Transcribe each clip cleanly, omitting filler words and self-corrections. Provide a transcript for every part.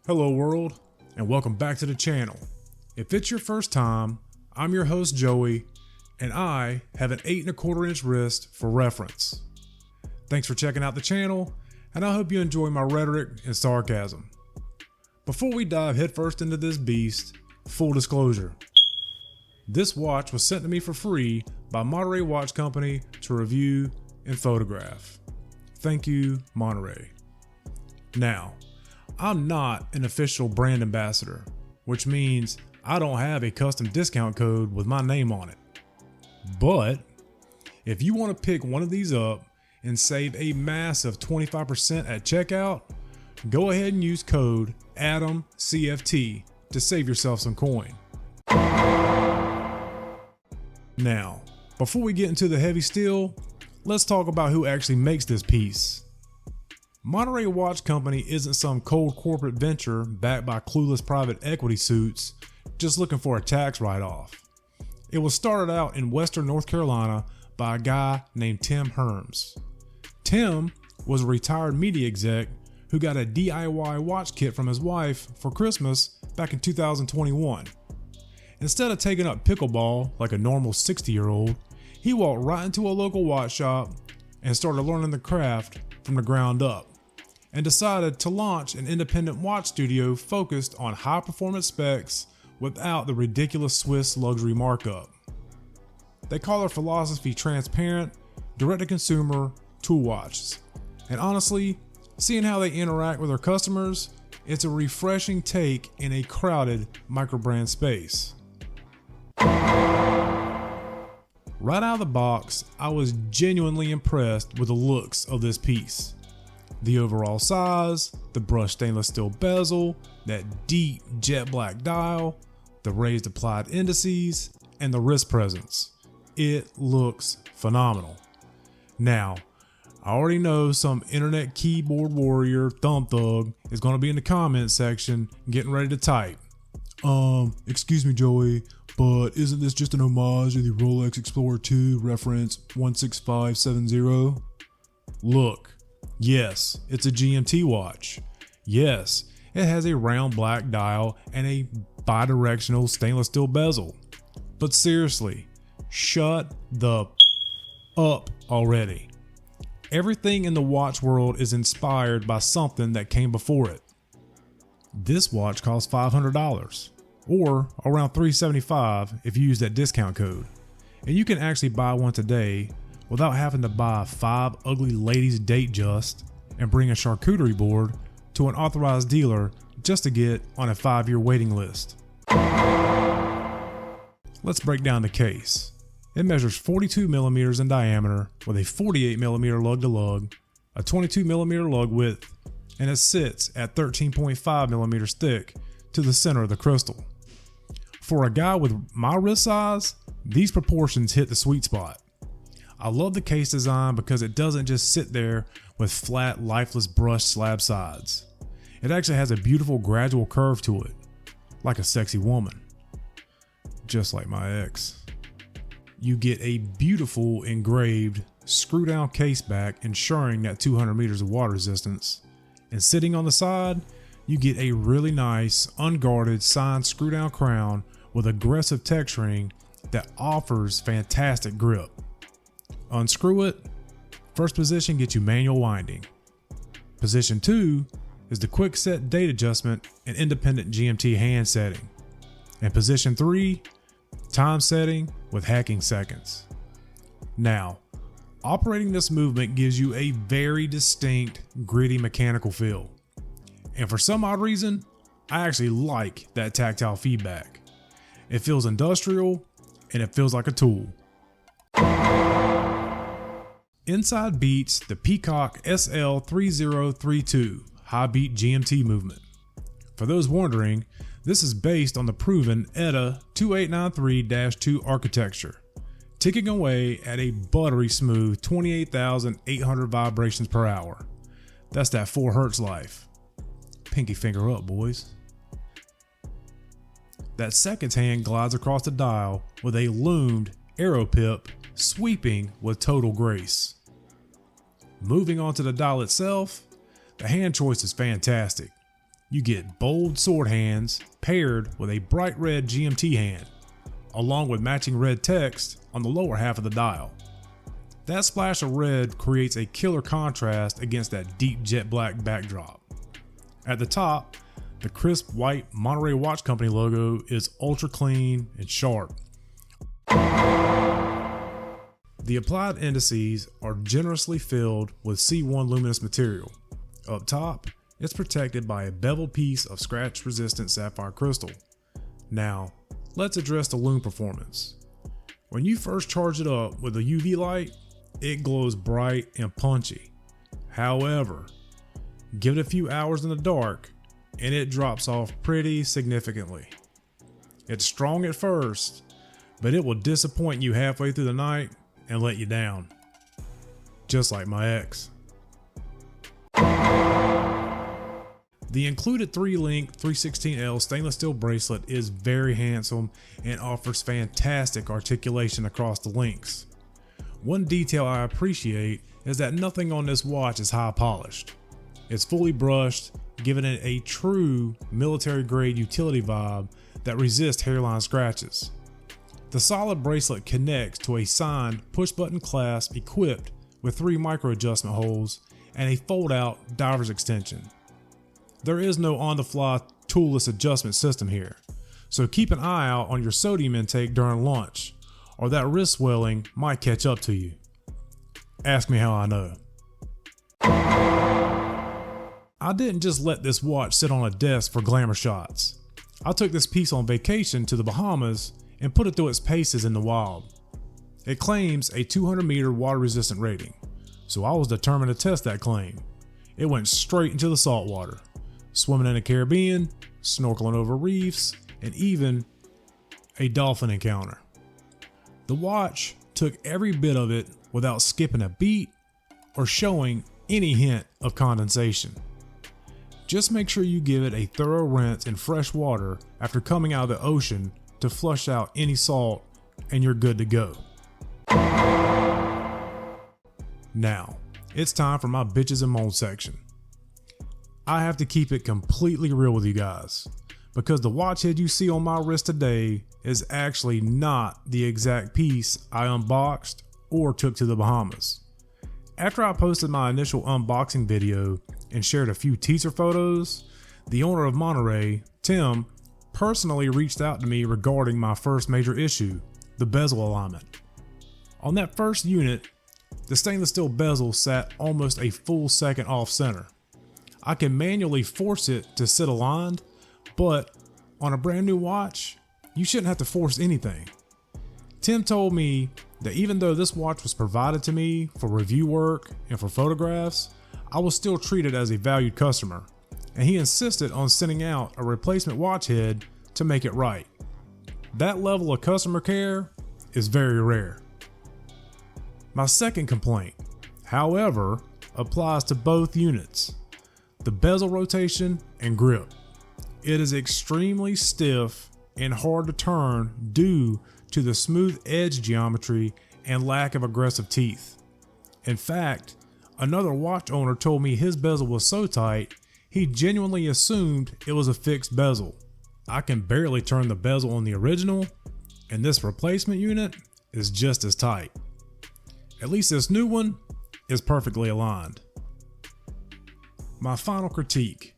Hello world, and welcome back to the channel. If it's your first time, I'm your host Joey, and I have an 8 1/4 inch wrist for reference. Thanks for checking out the channel, and I hope you enjoy my rhetoric and sarcasm. Before we dive headfirst into this beast, full disclosure. This watch was sent to me for free by Monterey Watch Co to review and photograph. Thank you, Monterey. Now, I'm not an official brand ambassador, which means I don't have a custom discount code with my name on it. But if you want to pick one of these up and save a massive 25% at checkout, go ahead and use code ADAMCFT to save yourself some coin. Now, before we get into the heavy steel, let's talk about who actually makes this piece. Monterey Watch Company isn't some cold corporate venture backed by clueless private equity suits just looking for a tax write-off. It was started out in Western North Carolina by a guy named Tim Herms. Tim was a retired media exec who got a DIY watch kit from his wife for Christmas back in 2021. Instead of taking up pickleball like a normal 60-year-old, he walked right into a local watch shop and started learning the craft from the ground up, and decided to launch an independent watch studio focused on high performance specs without the ridiculous Swiss luxury markup. They call their philosophy transparent, direct-to-consumer tool watches, and honestly, seeing how they interact with their customers, it's a refreshing take in a crowded microbrand space. Right out of the box, I was genuinely impressed with the looks of this piece. The overall size, the brushed stainless steel bezel, that deep jet black dial, the raised applied indices, and the wrist presence. It looks phenomenal. Now, I already know some internet keyboard warrior thumb thug is going to be in the comment section getting ready to type. Excuse me Joey, but isn't this just an homage to the Rolex Explorer 2 reference 16570? Look, yes, it's a GMT watch. Yes, it has a round black dial and a bidirectional stainless steel bezel. But seriously, shut the up already. Everything in the watch world is inspired by something that came before it. This watch costs $500, or around $375 if you use that discount code. And you can actually buy one today without having to buy 5 ugly ladies date just and bring a charcuterie board to an authorized dealer just to get on a 5-year waiting list. Let's break down the case. It measures 42 millimeters in diameter with a 48 millimeter lug-to-lug, a 22 millimeter lug width, and it sits at 13.5 millimeters thick to the center of the crystal. For a guy with my wrist size, these proportions hit the sweet spot. I love the case design because it doesn't just sit there with flat, lifeless brushed slab sides. It actually has a beautiful gradual curve to it, like a sexy woman. Just like my ex. You get a beautiful engraved screw down case back ensuring that 200 meters of water resistance. And sitting on the side, you get a really nice, unguarded signed screw down crown with aggressive texturing that offers fantastic grip. Unscrew it, first position gets you manual winding. Position 2 is the quick set date adjustment and independent GMT hand setting. And position 3, time setting with hacking seconds. Now, operating this movement gives you a very distinct, gritty mechanical feel. And for some odd reason, I actually like that tactile feedback. It feels industrial and it feels like a tool. Inside beats the Peacock SL3032 high beat GMT movement. For those wondering, this is based on the proven ETA 2893-2 architecture, ticking away at a buttery smooth 28,800 vibrations per hour. That's that 4 Hertz life. Pinky finger up, boys. That seconds hand glides across the dial with a loomed arrow pip sweeping with total grace. Moving on to the dial itself, the hand choice is fantastic. you get bold sword hands paired with a bright red GMT hand, along with matching red text on the lower half of the dial. That splash of red creates a killer contrast against that deep jet black backdrop. At the top, the crisp white Monterey Watch Co logo is ultra clean and sharp. The applied indices are generously filled with C1 luminous material. Up top, it's protected by a beveled piece of scratch-resistant sapphire crystal. Now, let's address the Lume performance. When you first charge it up with a UV light, it glows bright and punchy. However, give it a few hours in the dark and it drops off pretty significantly. It's strong at first, but it will disappoint you halfway through the night and let you down. Just like my ex. The included 3-link 316L stainless steel bracelet is very handsome and offers fantastic articulation across the links. One detail I appreciate is that nothing on this watch is high polished. It's fully brushed, giving it a true military grade utility vibe that resists hairline scratches. The solid bracelet connects to a signed push button clasp equipped with 3 micro adjustment holes and a fold out diver's extension. There is no on the fly toolless adjustment system here, so keep an eye out on your sodium intake during lunch, or that wrist swelling might catch up to you. Ask me how I know. I didn't just let this watch sit on a desk for glamour shots. I took this piece on vacation to the Bahamas and put it through its paces in the wild. It claims a 200-meter water resistant rating, so I was determined to test that claim. It went straight into the saltwater, swimming in the Caribbean, snorkeling over reefs, and even a dolphin encounter. The watch took every bit of it without skipping a beat or showing any hint of condensation. Just make sure you give it a thorough rinse in fresh water after coming out of the ocean to flush out any salt, and you're good to go. Now, it's time for my bitches and moans section. I have to keep it completely real with you guys, because the watch head you see on my wrist today is actually not the exact piece I unboxed or took to the Bahamas. After I posted my initial unboxing video and shared a few teaser photos, the owner of Monterey, Tim, personally reached out to me regarding my first major issue, the bezel alignment. On that first unit, the stainless steel bezel sat almost a full second off center. I can manually force it to sit aligned, but on a brand new watch, you shouldn't have to force anything. Tim told me that even though this watch was provided to me for review work and for photographs, I was still treated as a valued customer, and he insisted on sending out a replacement watch head to make it right. That level of customer care is very rare. My second complaint, however, applies to both units: the bezel rotation and grip. It is extremely stiff and hard to turn due to the smooth edge geometry and lack of aggressive teeth. In fact, another watch owner told me his bezel was so tight, he genuinely assumed it was a fixed bezel. I can barely turn the bezel on the original, and this replacement unit is just as tight. At least this new one is perfectly aligned. My final critique.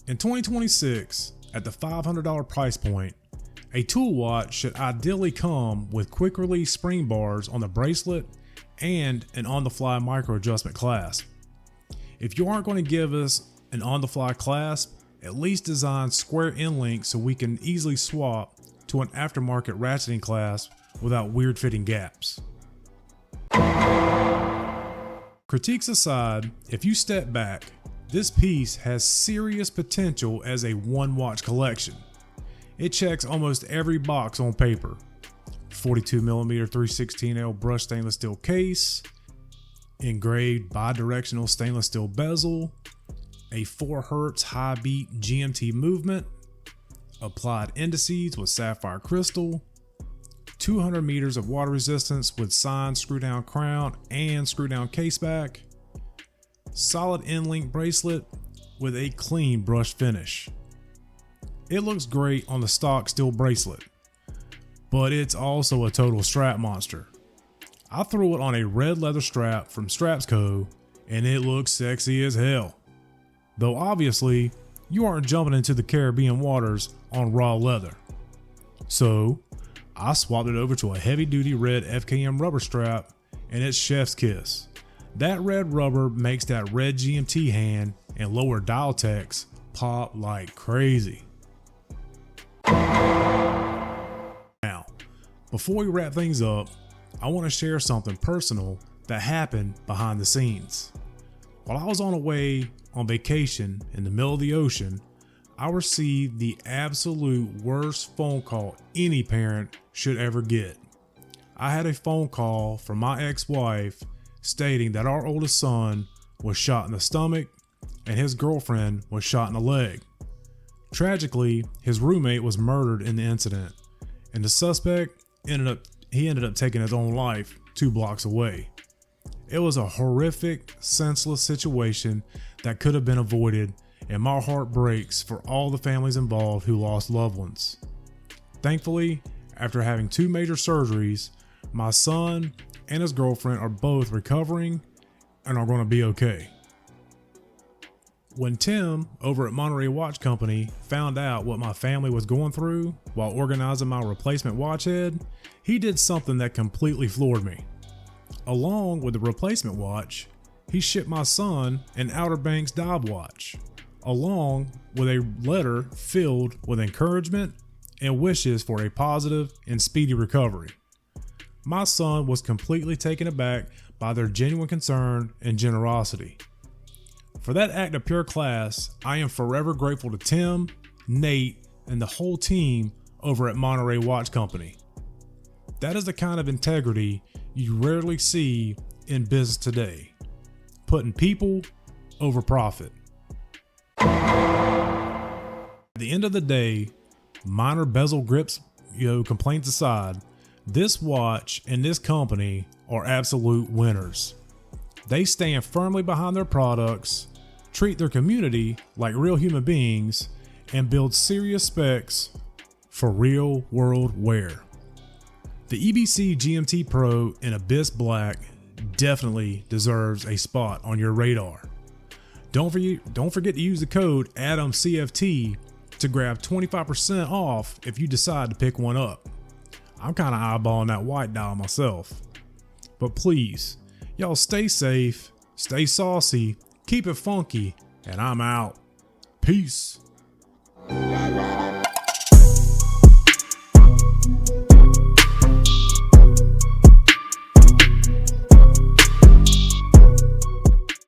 In 2026, at the $500 price point, a tool watch should ideally come with quick release spring bars on the bracelet and an on-the-fly micro adjustment clasp. If you aren't going to give us an on-the-fly clasp, at least design square end links so we can easily swap to an aftermarket ratcheting clasp without weird fitting gaps. Critiques aside, if you step back, this piece has serious potential as a one watch collection. It checks almost every box on paper. 42mm 316L brushed stainless steel case, engraved bi-directional stainless steel bezel, a 4 Hz high beat GMT movement, applied indices with sapphire crystal, 200 meters of water resistance with signed screw down crown and screw down case back, solid end link bracelet, with a clean brush finish. It looks great on the stock steel bracelet, but it's also a total strap monster. I threw it on a red leather strap from Straps Co, and it looks sexy as hell. Though obviously, you aren't jumping into the Caribbean waters on raw leather. So, I swapped it over to a heavy duty red FKM rubber strap, and it's chef's kiss. That red rubber makes that red GMT hand and lower dial techs pop like crazy. Now, before we wrap things up, I want to share something personal that happened behind the scenes. While I was on vacation in the middle of the ocean, I received the absolute worst phone call any parent should ever get. I had a phone call from my ex-wife stating that our oldest son was shot in the stomach and his girlfriend was shot in the leg. Tragically, his roommate was murdered in the incident, and the suspect ended up taking his own life 2 blocks away. It was a horrific, senseless situation that could have been avoided, and my heart breaks for all the families involved who lost loved ones. Thankfully, after having 2 major surgeries, my son and his girlfriend are both recovering and are going to be okay. When Tim over at Monterey Watch Company found out what my family was going through while organizing my replacement watch head, he did something that completely floored me. Along with the replacement watch, he shipped my son an Outer Banks dive watch, along with a letter filled with encouragement and wishes for a positive and speedy recovery. My son was completely taken aback by their genuine concern and generosity. For that act of pure class, I am forever grateful to Tim, Nate, and the whole team over at Monterey Watch Company. That is the kind of integrity you rarely see in business today, putting people over profit. At the end of the day, minor bezel grips, complaints aside, this watch and this company are absolute winners. They stand firmly behind their products, treat their community like real human beings, and build serious specs for real world wear. The EBC GMT Pro in Abyss Black definitely deserves a spot on your radar. Don't forget to use the code ADAMCFT to grab 25% off if you decide to pick one up. I'm kind of eyeballing that white dial myself. But please, y'all stay safe, stay saucy, keep it funky, and I'm out. Peace.